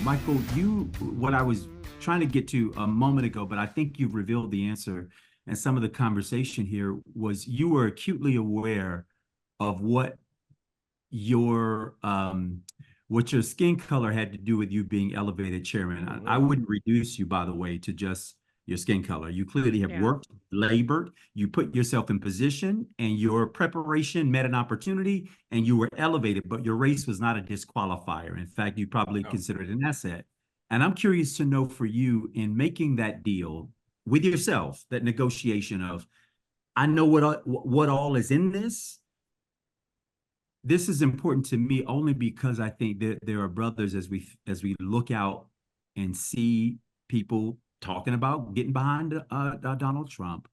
Michael, what I was trying to get to a moment ago, but I think you've revealed the answer. And some of the conversation here was you were acutely aware of your what your skin color had to do with you being elevated chairman. I wouldn't reduce you, by the way, to just your skin color. You clearly have worked, labored, you put yourself in position, and your preparation met an opportunity, and you were elevated, but your race was not a disqualifier. In fact, you probably consider it an asset. And I'm curious to know for you in making that deal with yourself, that negotiation of, I know what all is in this. This is important to me only because I think that there are brothers as we look out and see people talking about getting behind Donald Trump.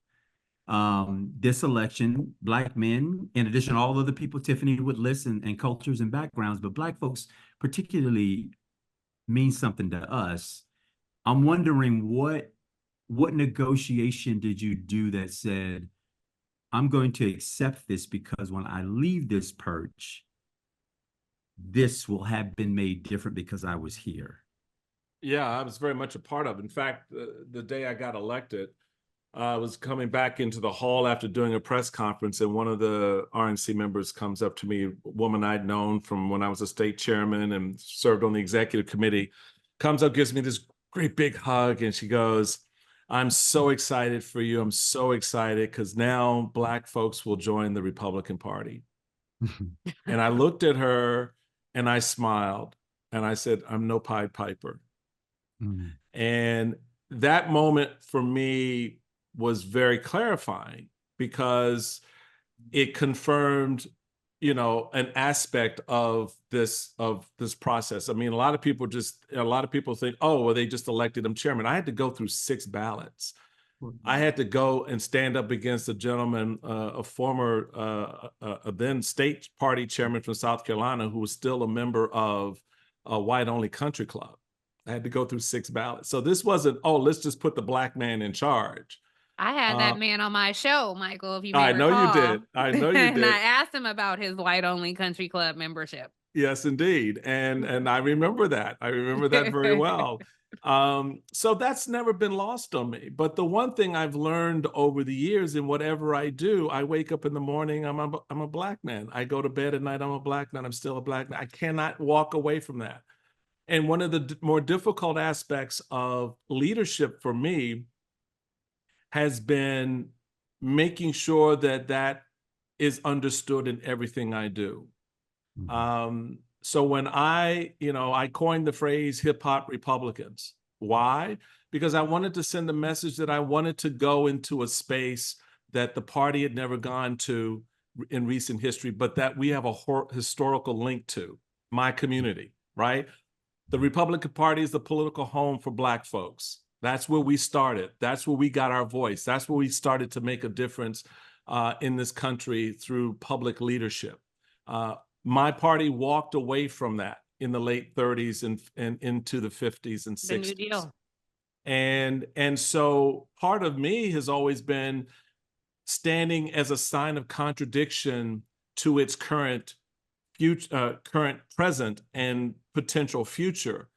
This election, Black men, in addition to all other people Tiffany would list and cultures and backgrounds, but Black folks particularly mean something to us. I'm wondering what negotiation did you do that said, I'm going to accept this because when I leave this perch, this will have been made different because I was here? Yeah, I was very much a part of. In fact, the day I got elected, I was coming back into the hall after doing a press conference, and one of the RNC members comes up to me, a woman I'd known from when I was a state chairman and served on the executive committee, comes up, gives me this great big hug, and she goes, I'm so excited for you. I'm so excited because now Black folks will join the Republican Party. And I looked at her and I smiled and I said, I'm no Pied Piper. And that moment for me was very clarifying because it confirmed, an aspect of this process. I mean, a lot of people think, oh, well, they just elected him chairman. I had to go through 6 ballots. I had to go and stand up against a gentleman, a former then state party chairman from South Carolina, who was still a member of a white-only country club. I had to go through 6 ballots. So this wasn't, oh, let's just put the Black man in charge. I had that man on my show, Michael, if you may I know recall. you did. I know you did. And I asked him about his white-only country club membership. Yes, indeed. And I remember that. I remember that very well. So that's never been lost on me. But the one thing I've learned over the years in whatever I do, I wake up in the morning, I'm a Black man. I go to bed at night, I'm a Black man. I'm still a Black man. I cannot walk away from that. And one of the more difficult aspects of leadership for me has been making sure that that is understood in everything I do. So when I coined the phrase hip hop Republicans. Why? Because I wanted to send a message that I wanted to go into a space that the party had never gone to in recent history, but that we have a historical link to, my community, right? The Republican Party is the political home for Black folks. That's where we started. That's where we got our voice. That's where we started to make a difference in this country through public leadership. My party walked away from that in the late 30s and into the 50s and 60s. The New Deal. And so part of me has always been standing as a sign of contradiction to its current, present, and potential future,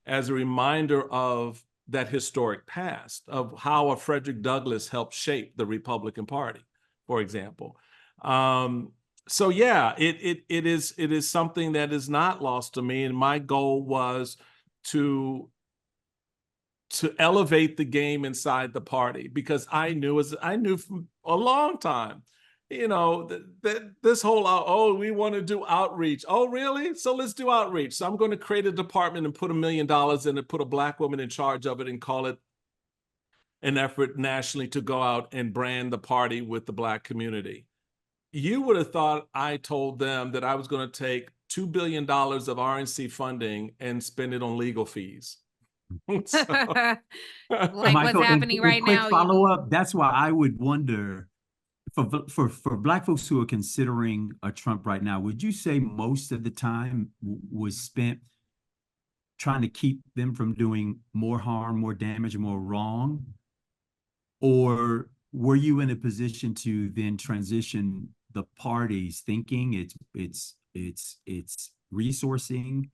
as a reminder of that historic past, of how a Frederick Douglass helped shape the Republican Party, for example. So yeah, it is something that is not lost to me, and my goal was to elevate the game inside the party, because I knew from a long time, that this whole, we want to do outreach. Oh, really? So let's do outreach. So I'm going to create a department and put $1 million in it, put a Black woman in charge of it, and call it an effort nationally to go out and brand the party with the Black community. You would have thought I told them that I was going to take $2 billion of RNC funding and spend it on legal fees. So, like Michael, what's happening right quick now. Follow-up. That's why I would wonder, for Black folks who are considering a Trump right now, would you say most of the time was spent trying to keep them from doing more harm, more damage, more wrong? Or were you in a position to then transition the party's thinking, its resourcing,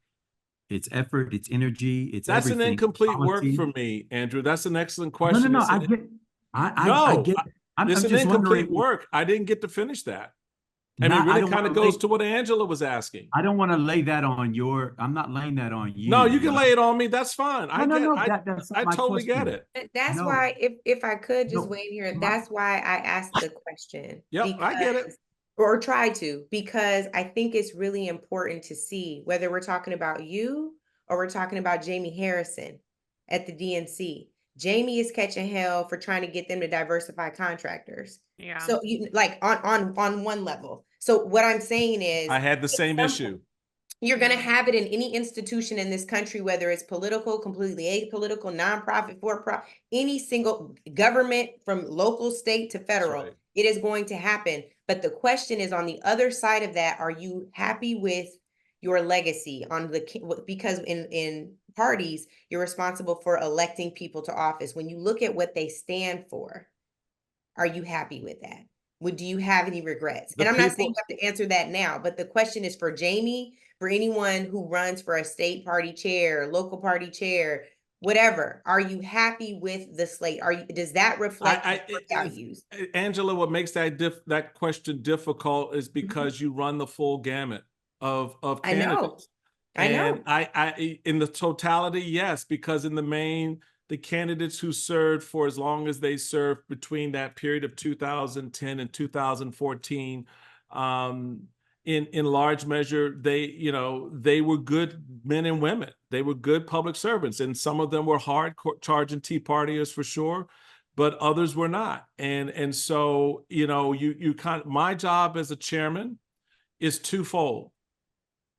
it's effort, it's energy, it's That's everything. an incomplete work Policy. for me, Andrew. That's an excellent No, question. no, no. It's I an- get. I no, get. I'm it's an just incomplete wondering. work. I didn't get to finish that. I mean, Not. I really don't kind want of to goes lay. to what Angela was asking. I don't want to lay that on your. I'm not laying that on No, you. you can lay it on me. That's fine. No, no, no. That's not I my totally get question. it. That's No, why, if I could just no. weigh in here, My, that's why I asked the question. Yep, I get it. Or try to, because I think it's really important to see whether we're talking about you or we're talking about Jamie Harrison at the DNC. Jamie is catching hell for trying to get them to diversify contractors. Yeah. So you like on one level. So what I'm saying is I had the same issue. you're going to have it in any institution in this country, whether it's political, completely apolitical, nonprofit, for-profit, any single government from local, state to federal. Right. It is going to happen. But the question is, on the other side of that, are you happy with your legacy on the, because in parties, you're responsible for electing people to office. When you look at what they stand for, are you happy with that? Do you have any regrets? And I'm not saying you have to answer that now, but the question is for Jamie, for anyone who runs for a state party chair, local party chair, whatever. Are you happy with the slate? Does that reflect your values? Angela, what makes that question difficult is because you run the full gamut of candidates. I know. And I in the totality, yes, because in the main, the candidates who served for as long as they served between that period of 2010 and 2014, in large measure, they were good men and women. They were good public servants, and some of them were hard charging Tea Partiers for sure, but others were not. And so you my job as a chairman is twofold: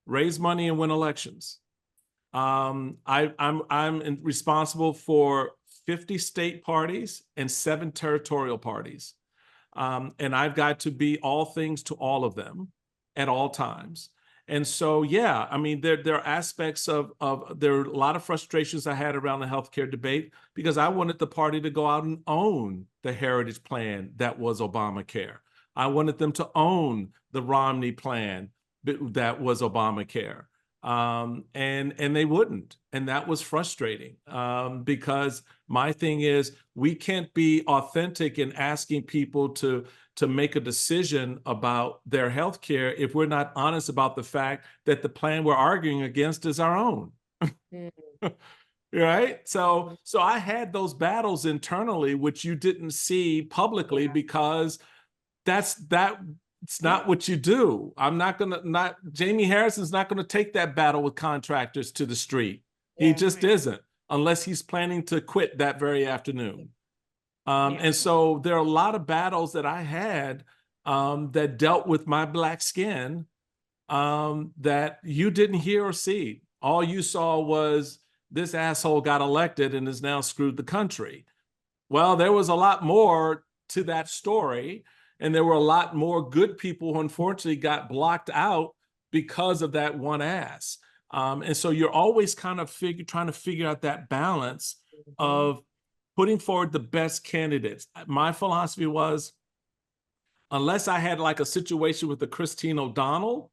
raise money and win elections. I'm responsible for 50 state parties and 7 territorial parties. And I've got to be all things to all of them at all times. And so, yeah, I mean, there are aspects there are a lot of frustrations I had around the healthcare debate because I wanted the party to go out and own the heritage plan that was Obamacare. I wanted them to own the Romney plan that was Obamacare. And they wouldn't. And that was frustrating because my thing is we can't be authentic in asking people to make a decision about their health care if we're not honest about the fact that the plan we're arguing against is our own. Right? So I had those battles internally, which you didn't see publicly because it's not what you do. Jamie Harrison's not gonna take that battle with contractors to the street. He just isn't, unless he's planning to quit that very afternoon. And so there are a lot of battles that I had that dealt with my Black skin that you didn't hear or see. All you saw was this asshole got elected and has now screwed the country. Well, there was a lot more to that story. And there were a lot more good people who unfortunately got blocked out because of that one ass. And so you're always kind of trying to figure out that balance of putting forward the best candidates. My philosophy was, unless I had like a situation with the Christine O'Donnell,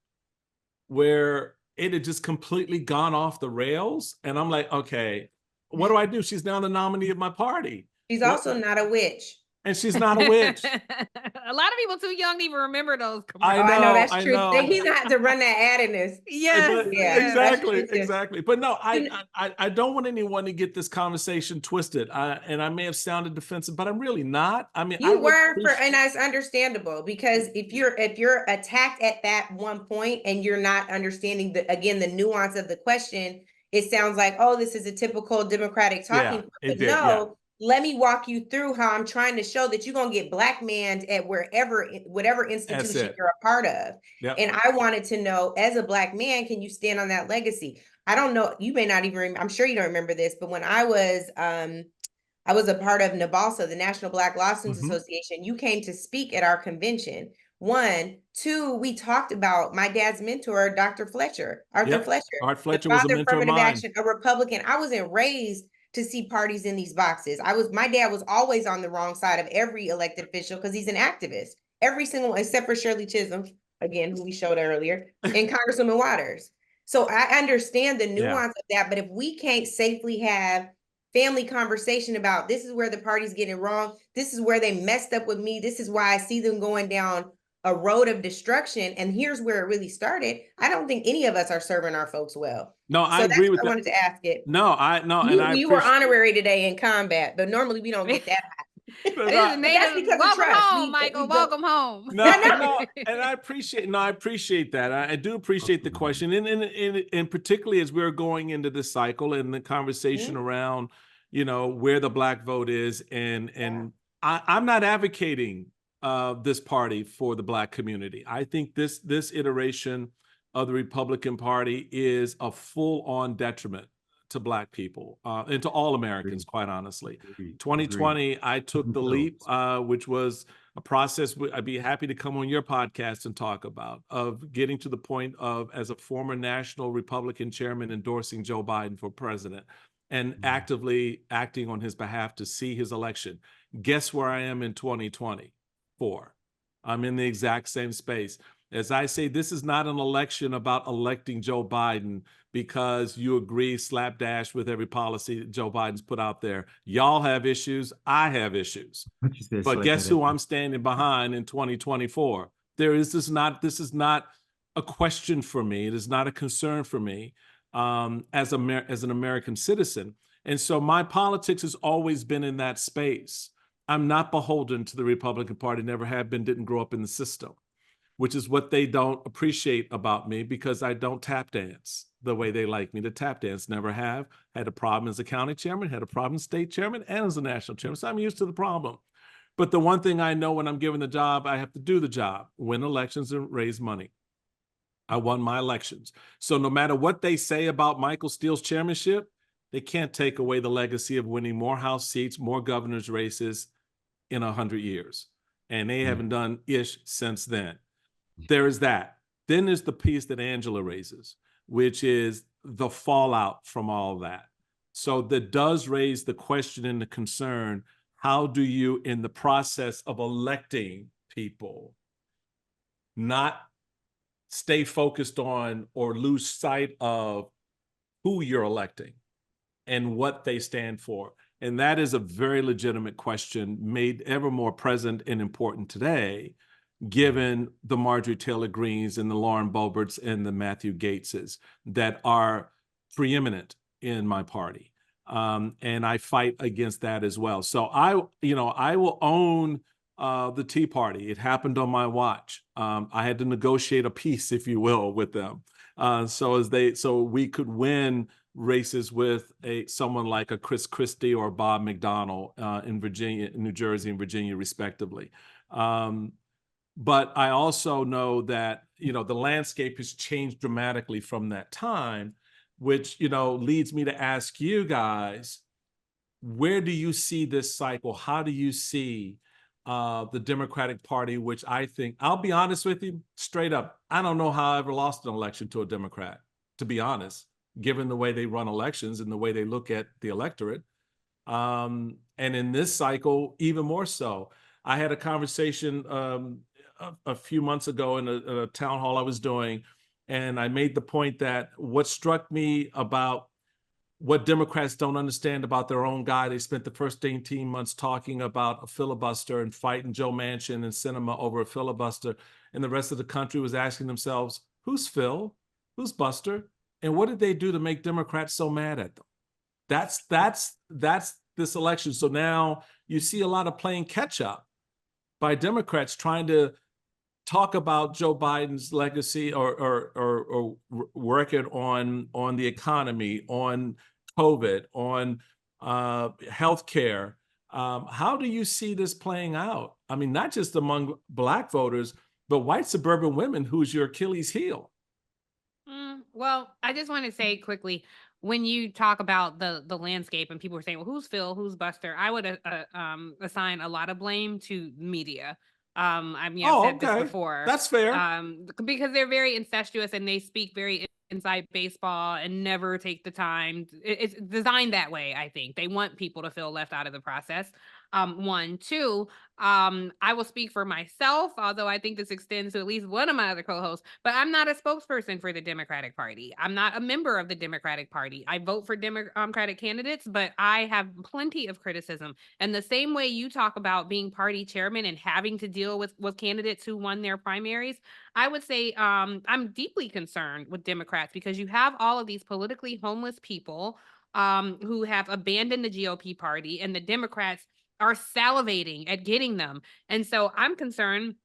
where it had just completely gone off the rails. And I'm like, okay, what do I do? She's now the nominee of my party. She's also not a witch. And she's not a witch. A lot of people too young to even remember those I commercials. know, that's true. He's gonna have to run that ad in this. Yes. Exactly. But no, I don't want anyone to get this conversation twisted. And I may have sounded defensive, but I'm really not. I mean, and that's understandable because if you're attacked at that one point and you're not understanding the nuance of the question, it sounds like, oh, this is a typical Democratic talking point. But let me walk you through how I'm trying to show that you're going to get blackmanned at whatever institution you're a part of. Yep. And I wanted to know, as a Black man, can you stand on that legacy? I don't know. You may not even remember. I'm sure you don't remember this, but when I was a part of NABALSA, the National Black Law Students Association, you came to speak at our convention. 1, 2, we talked about my dad's mentor, Dr. Fletcher, Arthur Fletcher. Art Fletcher was a mentor of mine. Action, a Republican. I wasn't raised to see parties in these boxes. My dad was always on the wrong side of every elected official because he's an activist. Every single one, except for Shirley Chisholm, again, who we showed earlier, and Congresswoman Waters. So I understand the Yeah. nuance of that, but if we can't safely have family conversation about this is where the party's getting it wrong, this is where they messed up with me, this is why I see them going down a road of destruction, and here's where it really started, I don't think any of us are serving our folks well. No, So I that's agree why with I that. wanted to ask it. No, and I You were appreciate. honorary today in combat, but normally we don't get that high. No, This is But that's native. because of Welcome trust. home, Michael. built- Welcome home. no, I know. no, and I appreciate that. I do appreciate the question, and particularly as we're going into this cycle and the conversation around, where the Black vote is, and I'm not advocating this party for the Black community. I think this iteration of the Republican Party is a full-on detriment to Black people and to all Americans, quite honestly. 2020, I took the leap, which was a process I'd be happy to come on your podcast and talk about, of getting to the point of, as a former national Republican chairman, endorsing Joe Biden for president and actively acting on his behalf to see his election. Guess where I am in 2024? I'm in the exact same space. As I say, this is not an election about electing Joe Biden because you agree slapdash with every policy Joe Biden's put out there. Y'all have issues, I have issues. But guess who I'm standing behind in 2024? This is not a question for me. It is not a concern for me as an American citizen. And so my politics has always been in that space. I'm not beholden to the Republican Party, never have been, didn't grow up in the system, which is what they don't appreciate about me, because I don't tap dance the way they like me to tap dance. Never have. Had a problem as a county chairman, had a problem as state chairman, and as a national chairman. So I'm used to the problem. But the one thing I know, when I'm given the job, I have to do the job, win elections and raise money. I won my elections. So no matter what they say about Michael Steele's chairmanship, they can't take away the legacy of winning more House seats, more governor's races in 100 years. And they haven't done ish since then. There is that. Then there's the piece that Angela raises, which is the fallout from all of that. So that does raise the question and the concern: how do you, in the process of electing people, not stay focused on or lose sight of who you're electing and what they stand for? And that is a very legitimate question, made ever more present and important today, given the Marjorie Taylor Greenes and the Lauren Boeberts and the Matthew Gateses that are preeminent in my party. And I fight against that as well. So I will own the Tea Party. It happened on my watch. I had to negotiate a peace, if you will, with them. So we could win races with someone like a Chris Christie or Bob McDonnell in Virginia, New Jersey, and Virginia, respectively. But I also know that, the landscape has changed dramatically from that time, which, leads me to ask you guys, where do you see this cycle? How do you see the Democratic Party, which I think, I'll be honest with you, straight up, I don't know how I ever lost an election to a Democrat, to be honest, given the way they run elections and the way they look at the electorate. And in this cycle, even more so. I had a conversation a few months ago in a town hall I was doing, and I made the point that what struck me about what Democrats don't understand about their own guy, they spent the first 18 months talking about a filibuster and fighting Joe Manchin and Sinema over a filibuster, and the rest of the country was asking themselves, who's Phil? Who's Buster? And what did they do to make Democrats so mad at them? That's this election. So now you see a lot of playing catch up by Democrats trying to talk about Joe Biden's legacy or record on the economy, on COVID, on healthcare. How do you see this playing out? I mean, not just among Black voters, but white suburban women, who's your Achilles heel. Well, I just want to say quickly, when you talk about the landscape and people are saying, well, who's Phil, who's Buster, I would assign a lot of blame to media. I've said this before. That's fair. Because they're very incestuous and they speak very inside baseball and never take the time. It's designed that way, I think. They want people to feel left out of the process. One, two, I will speak for myself, although I think this extends to at least one of my other co-hosts, but I'm not a spokesperson for the Democratic Party. I'm not a member of the Democratic Party. I vote for Democratic candidates, but I have plenty of criticism. And the same way you talk about being party chairman and having to deal with candidates who won their primaries, I would say I'm deeply concerned with Democrats because you have all of these politically homeless people who have abandoned the GOP party, and the Democrats are salivating at getting them. And so I'm concerned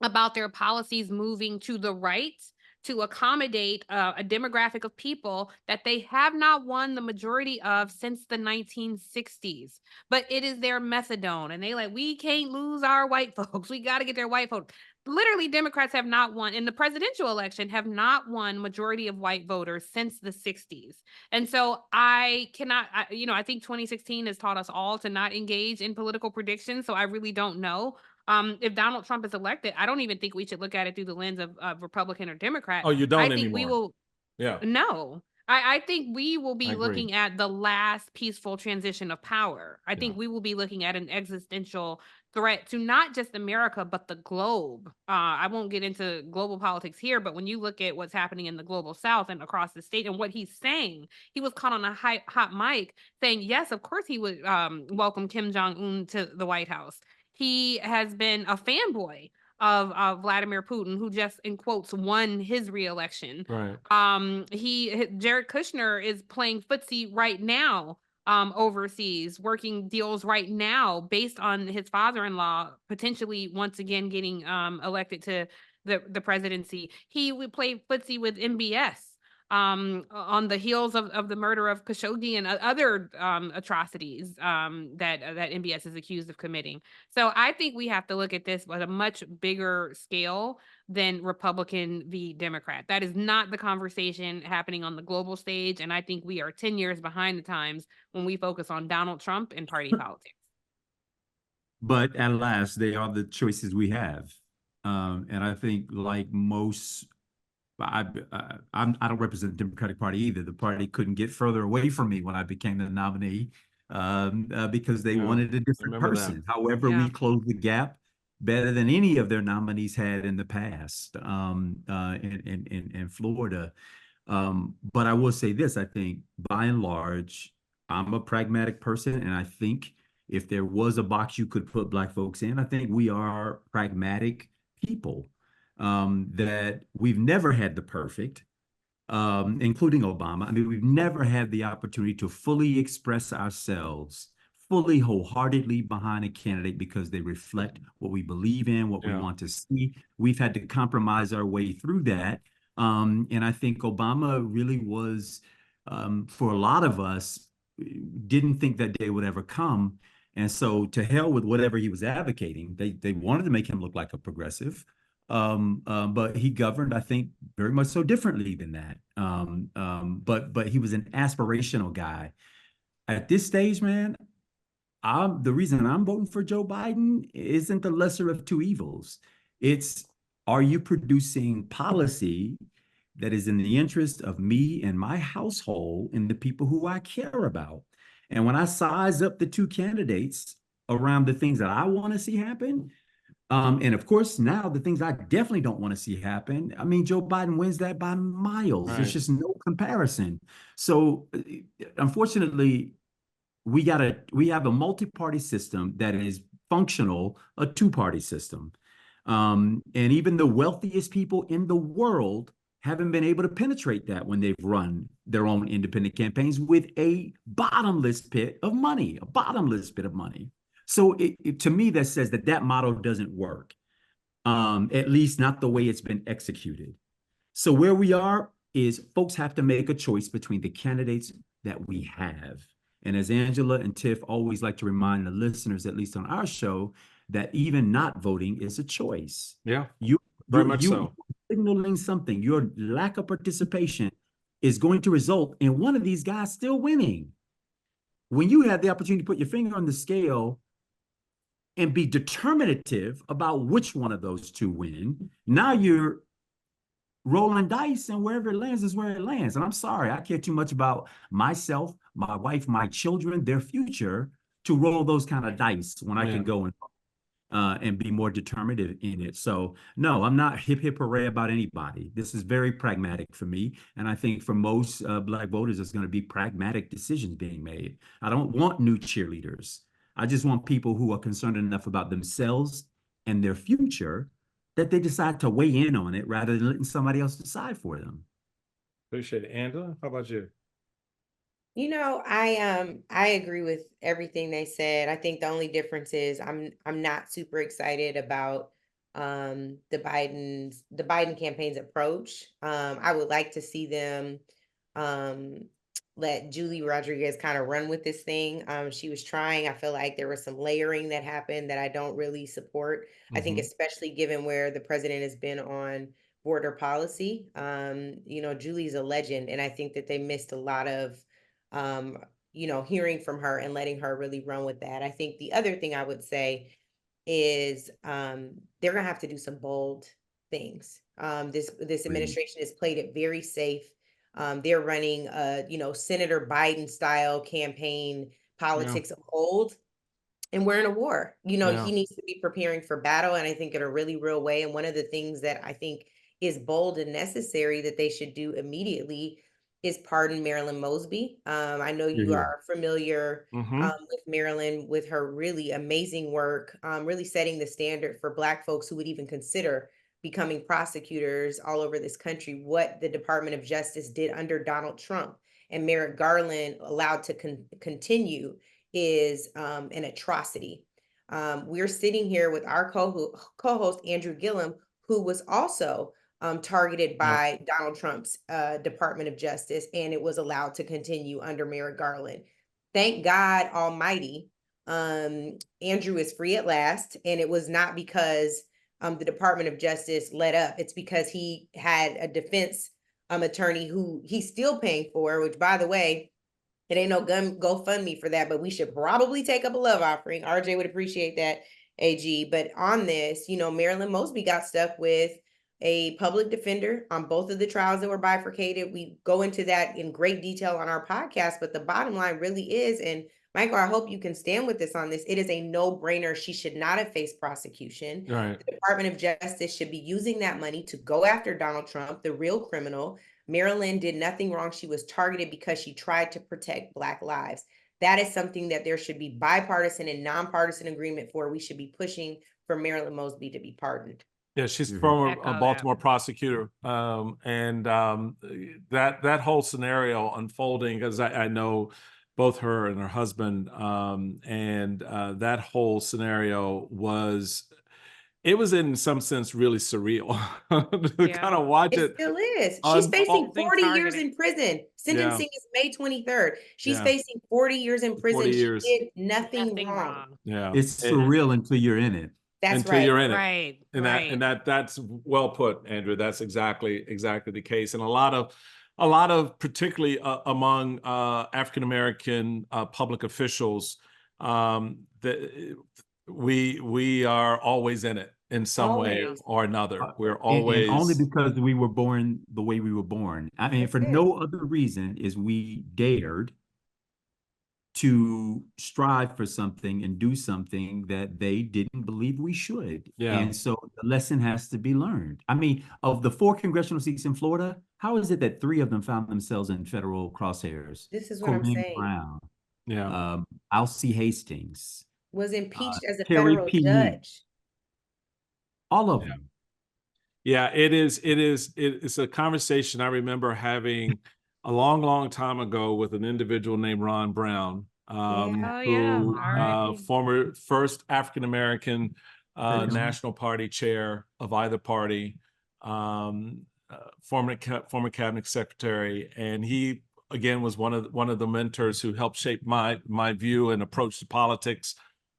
about their policies moving to the right to accommodate a demographic of people that they have not won the majority of since the 1960s. But it is their methadone. And they like, we can't lose our white folks. We got to get their white folks. Literally, Democrats have not won in the presidential election, have not won majority of white voters since the 60s. And so I think 2016 has taught us all to not engage in political predictions. So I really don't know. If Donald Trump is elected, I don't even think we should look at it through the lens of Republican or Democrat. Oh, you don't I think anymore. we will. Yeah. No. I think we will be I agree. looking at the last peaceful transition of power. I think we will be looking at an existential threat to not just America, but the globe. I won't get into global politics here, but when you look at what's happening in the global South and across the state and what he's saying, he was caught on a hot mic saying, yes, of course he would welcome Kim Jong-un to the White House. He has been a fanboy of Vladimir Putin, who just in quotes won his reelection. Right. Jared Kushner is playing footsie right now overseas, working deals right now based on his father-in-law potentially once again getting elected to the presidency. He would play footsie with MBS on the heels of the murder of Khashoggi and other atrocities that MBS is accused of committing. So I think we have to look at this at a much bigger scale than Republican v. Democrat. That is not the conversation happening on the global stage. And I think we are 10 years behind the times when we focus on Donald Trump and party politics. But at last, they are the choices we have. And I think like most, I don't represent the Democratic Party either. The party couldn't get further away from me when I became the nominee because they wanted a different person. That. However, we closed the gap better than any of their nominees had in the past in Florida. But I will say this, I think by and large, I'm a pragmatic person. And I think if there was a box you could put Black folks in, I think we are pragmatic people. That we've never had the perfect, including Obama. I mean, we've never had the opportunity to fully express ourselves, fully wholeheartedly behind a candidate because they reflect what we believe in, what we want to see. We've had to compromise our way through that. And I think Obama really was, for a lot of us, didn't think that day would ever come. And so to hell with whatever he was advocating, they wanted to make him look like a progressive. But he governed, I think, very much so differently than that. But he was an aspirational guy. At this stage, man, the reason I'm voting for Joe Biden isn't the lesser of two evils. It's, are you producing policy that is in the interest of me and my household and the people who I care about? And when I size up the two candidates around the things that I want to see happen, and of course, now the things I definitely don't want to see happen. I mean, Joe Biden wins that by miles. Right. There's just no comparison. So unfortunately, we have a multi-party system that is functional, a two-party system. And even the wealthiest people in the world haven't been able to penetrate that when they've run their own independent campaigns with a bottomless pit of money. So to me, that says that model doesn't work, at least not the way it's been executed. So where we are is folks have to make a choice between the candidates that we have. And as Angela and Tiff always like to remind the listeners, at least on our show, that even not voting is a choice. Yeah, very much so. Signaling something, your lack of participation is going to result in one of these guys still winning. When you have the opportunity to put your finger on the scale and be determinative about which one of those two win, now you're rolling dice, and wherever it lands is where it lands. And I'm sorry, I care too much about myself, my wife, my children, their future to roll those kind of dice when I Yeah. can go and be more determined in it. So no, I'm not hip hooray about anybody. This is very pragmatic for me, and I think for most Black voters, there's going to be pragmatic decisions being made. I don't want new cheerleaders. I just want people who are concerned enough about themselves and their future that they decide to weigh in on it rather than letting somebody else decide for them. Appreciate it. Angela, how about you? You know, I agree with everything they said. I think the only difference is I'm not super excited about the Biden campaign's approach. I would like to see them um let Julie Rodriguez kind of run with this thing. She was trying. I feel like there was some layering that happened that I don't really support. I think especially given where the president has been on border policy. You know, Julie's a legend, and I think that they missed a lot of um, you know, hearing from her and letting her really run with that. I think the other thing I would say is they're gonna have to do some bold things. This administration has played it very safe. They're running you know, Senator Biden style campaign politics of old. And we're in a war. You know, he needs to be preparing for battle, and I think in a really real way. And one of the things that I think is bold and necessary that they should do immediately is pardon Marilyn Mosby. I know you are familiar with Marilyn, with her really amazing work, really setting the standard for Black folks who would even consider becoming prosecutors all over this country, what the Department of Justice did under Donald Trump and Merrick Garland allowed to continue is an atrocity. We're sitting here with our co-host Andrew Gillum, who was also targeted by Donald Trump's Department of Justice, and it was allowed to continue under Merrick Garland. Thank God Almighty, Andrew is free at last, and it was not because the Department of Justice let up. It's because he had a defense attorney who he's still paying for, which, by the way, it ain't no GoFundMe for that, but we should probably take up a love offering. RJ would appreciate that, AG. But on this, you know, Marilyn Mosby got stuck with a public defender on both of the trials that were bifurcated. We go into that in great detail on our podcast, but the bottom line really is, and Michael, I hope you can stand with us on this, it is a no-brainer. She should not have faced prosecution. Right. The Department of Justice should be using that money to go after Donald Trump, the real criminal. Marilyn did nothing wrong. She was targeted because she tried to protect Black lives. That is something that there should be bipartisan and nonpartisan agreement for. We should be pushing for Marilyn Mosby to be pardoned. Yeah, she's former Baltimore prosecutor, and that whole scenario unfolding, because I know both her and her husband, and that whole scenario was. It was in some sense really surreal to kind of watch it. It still is. She's facing 40 years in prison. Sentencing is May 23rd. She's facing 40 years in prison. 40 years. She did nothing wrong. Yeah. It's surreal until you're in it. That's until right. you're in it. Right. And that's well put, Andrew. That's exactly the case. And a lot of particularly among African American public officials, that we are always in it in some way or another. We're always and only because we were born the way we were born. I mean, for no other reason is we dared to strive for something and do something that they didn't believe we should. Yeah. And so the lesson has to be learned. I mean, of the 4 congressional seats in Florida, how is it that 3 of them found themselves in federal crosshairs? This is what I'm saying. Brown, Yeah. Alcee Hastings Was impeached as a Terry federal P. judge. All of them. Yeah, it's a conversation I remember having a long time ago with an individual named Ron Brown, who former first African American National Party chair of either party, former cabinet secretary, and he again was one of the mentors who helped shape my view and approach to politics,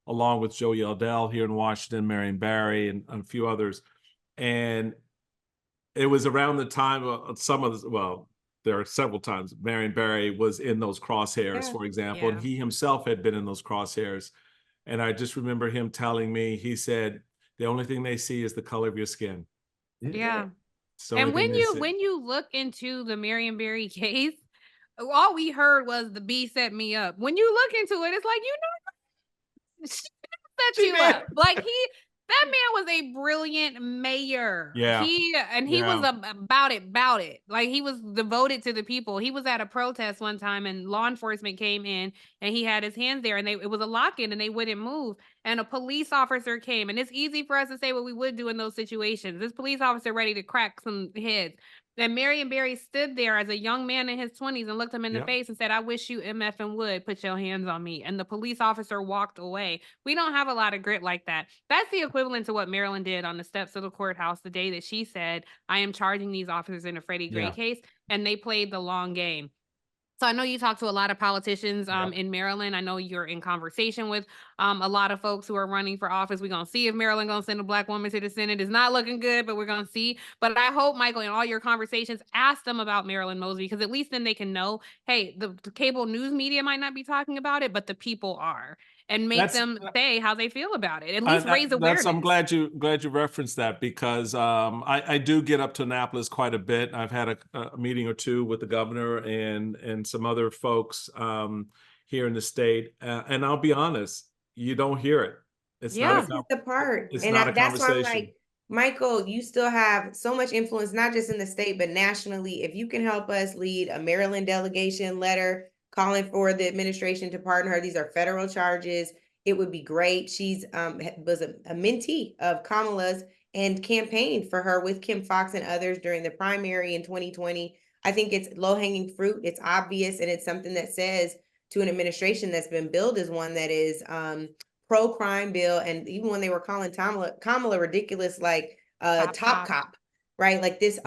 along with Joe Yeldell here in Washington, Marion Barry, and a few others. And it was around the time of there are several times Marion Barry was in those crosshairs, for example, and he himself had been in those crosshairs. And I just remember him telling me, he said, the only thing they see is the color of your skin. Yeah. So and when you look into the Marion Barry case, all we heard was the B set me up. When you look into it, it's like, set She you did. up. That man was a brilliant mayor. Yeah. He was about it. Like, he was devoted to the people. He was at a protest one time and law enforcement came in and he had his hands there and it was a lock-in and they wouldn't move. And a police officer came, and it's easy for us to say what we would do in those situations. This police officer ready to crack some heads. And Marion Barry stood there as a young man in his 20s and looked him in the face and said, "I wish you MF and would put your hands on me." And the police officer walked away. We don't have a lot of grit like that. That's the equivalent to what Marilyn did on the steps of the courthouse the day that she said, "I am charging these officers in a Freddie Gray case." And they played the long game. So I know you talk to a lot of politicians in Maryland. I know you're in conversation with a lot of folks who are running for office. We're going to see if Maryland going to send a Black woman to the Senate. It's not looking good, but we're going to see. But I hope, Michael, in all your conversations, ask them about Marilyn Mosby, because at least then they can know, hey, the cable news media might not be talking about it, but the people are. And make them say how they feel about it. At least raise awareness. I'm glad you referenced that, because I do get up to Annapolis quite a bit. I've had a meeting or two with the governor and some other folks here in the state. And I'll be honest, you don't hear it. It's not the part. It's and not a that's why I'm conversation. like, Michael, you still have so much influence, not just in the state, but nationally. If you can help us lead a Maryland delegation letter calling for the administration to pardon her, these are federal charges, it would be great. She's was a mentee of Kamala's and campaigned for her with Kim Foxx and others during the primary in 2020. I think it's low-hanging fruit. It's obvious, and it's something that says to an administration that's been billed as one that is pro-crime bill. And even when they were calling Kamala ridiculous, like top cop, right? Like, this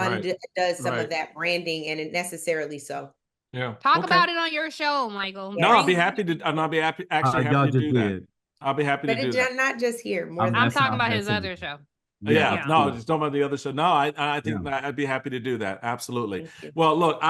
does some of that branding, and it necessarily so. Yeah. Talk about it on your show, Michael. No, I'll be happy to. I'll be happy to do that. I'll be happy to do that. But not just here. I'm talking about his other show. No, just talking about the other show. No, I think I'd be happy to do that. Absolutely. Well, look,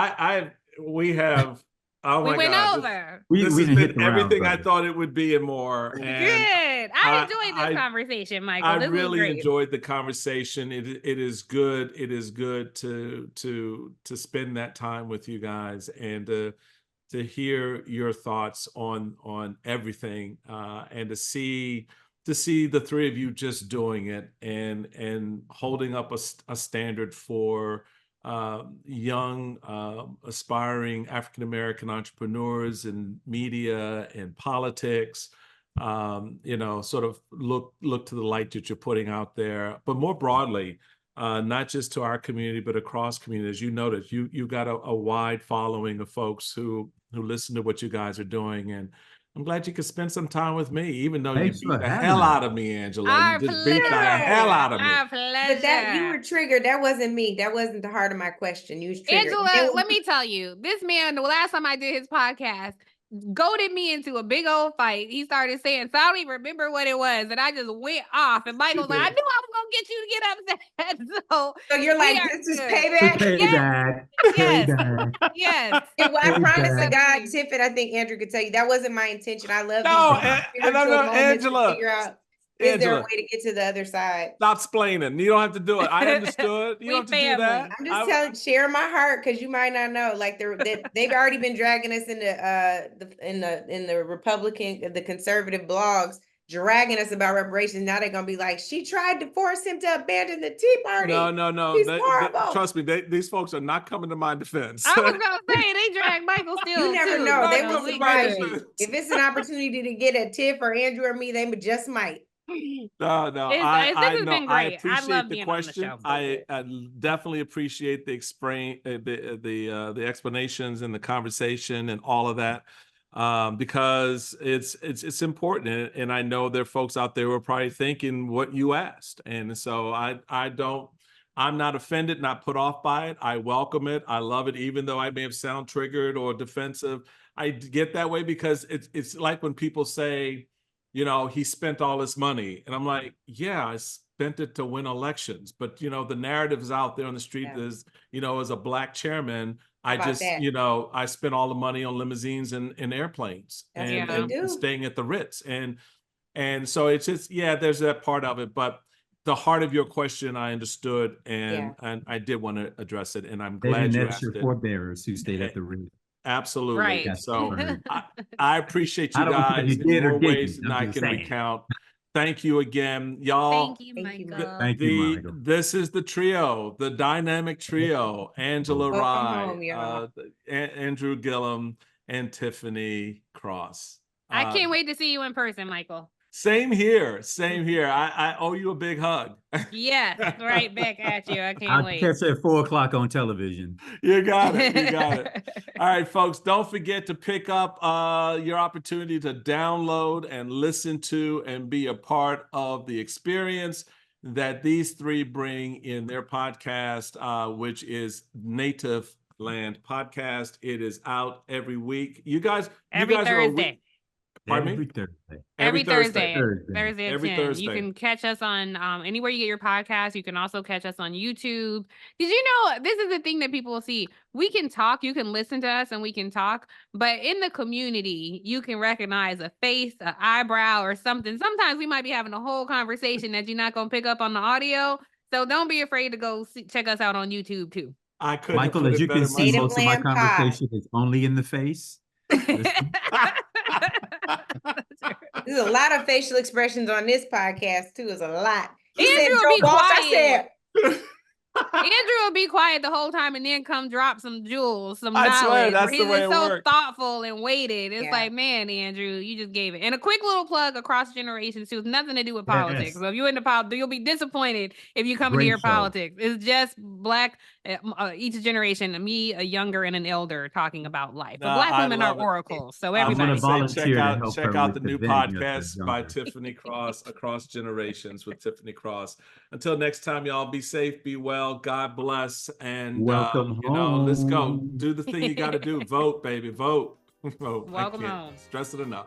we have. Oh my God! We went over. This has been everything I thought it would be and more. Good. I enjoyed this conversation, Michael. I really enjoyed the conversation. It is good. It is good to spend that time with you guys and to hear your thoughts on everything, and to see the three of you just doing it and holding up a standard for young, aspiring African-American entrepreneurs in media and politics. Sort of look to the light that you're putting out there, but more broadly, not just to our community, but across communities. You notice you got a wide following of folks who listen to what you guys are doing, and I'm glad you could spend some time with me, even though you beat the hell out of me, Angela. You just beat the hell out of me. But that you were triggered. That wasn't me. That wasn't the heart of my question. You was triggered. Angela, let me tell you, this man, the last time I did his podcast, goaded me into a big old fight. He started saying, so I don't even remember what it was. And I just went off. And Michael was like, I knew I was going to get you to get upset. So you're like, this is payback? Yes. I promise to God, Tiffany, I think Andrew could tell you, that wasn't my intention. I love Angela. Figure out, is there a way to get to the other side? Stop splaining. You don't have to do it. I understood. You don't have to do that. I'm just sharing my heart, because you might not know. Like, they've already been dragging us into in the Republican, the conservative blogs, dragging us about reparations. Now they're gonna be like, she tried to force him to abandon the Tea Party. No. Trust me, these folks are not coming to my defense. I was gonna say they drag Michael still. You never know. They will surprise you. If it's an opportunity to get a Tiff or Andrew or me, they just might. No. I appreciate the question. I definitely appreciate the explanations and the conversation and all of that, because it's important, and I know there are folks out there who are probably thinking what you asked, and so I'm not offended, not put off by it. I welcome it. I love it, even though I may have sound triggered or defensive. I get that way because it's like when people say, he spent all his money. And I'm like, yeah, I spent it to win elections. But, the narrative is out there on the street is, as a Black chairman, I spent all the money on limousines and airplanes and staying at the Ritz. And so it's just, there's that part of it. But the heart of your question, I understood. And I did want to address it. And I'm glad you asked it. Your forebearers who stayed at the Ritz. Absolutely. Right. So I appreciate you I don't know if guys you in did or more didn't. ways than I'm I just can saying. recount. Thank you again, y'all. Thank you, Thank you, Michael. Thank you, Michael. This is the trio, the dynamic trio, Angela Welcome Rye, home, y'all. Andrew Gillum, and Tiffany Cross. I can't wait to see you in person, Michael. Same here. Same here. I owe you a big hug. Yes, right back at you. I can't I'll wait. catch you at 4 o'clock on television. You got it. You got it. All right, folks, don't forget to pick up your opportunity to download and listen to and be a part of the experience that these three bring in their podcast, which is Native Land Podcast. It is out every week. You guys Every are a Thursday. week. Pardon Every me? Thursday. Every Thursday. Thursday. Thursday at Every 10. Thursday. You can catch us on anywhere you get your podcast. You can also catch us on YouTube. Did you know this is the thing that people will see? We can talk, you can listen to us and we can talk, but in the community, you can recognize a face, an eyebrow, or something. Sometimes we might be having a whole conversation that you're not going to pick up on the audio. So don't be afraid to go check us out on YouTube too. I couldn't have Michael, put as it you can better see, Native most of my Land Pod. conversation is only in the face. There's a lot of facial expressions on this podcast too. It's a lot. He said, Andrew, Joe be Boss. quiet. I said, Andrew will be quiet the whole time and then come drop some jewels, some I swear, knowledge. that's the He's way it so works. thoughtful and weighted. It's Yeah. like, man, Andrew, you just gave it. And a quick little plug across generations too. It's nothing to do with politics. Yes. So if you're into politics, you'll be disappointed if you come into Great your show. politics. It's just black, each generation, me, a younger and an elder, talking about life. But No, black I women are love it. oracles. So I was gonna everybody. gonna say, volunteer to help check her out with the new the venue if podcast they're by younger. Tiffany Cross, Across Generations with Tiffany Cross. Until next time, y'all, be safe, be well, God bless, and Welcome let's go home. do the thing you got to do. Vote, baby, vote. Vote. Welcome I can't home. stress it enough.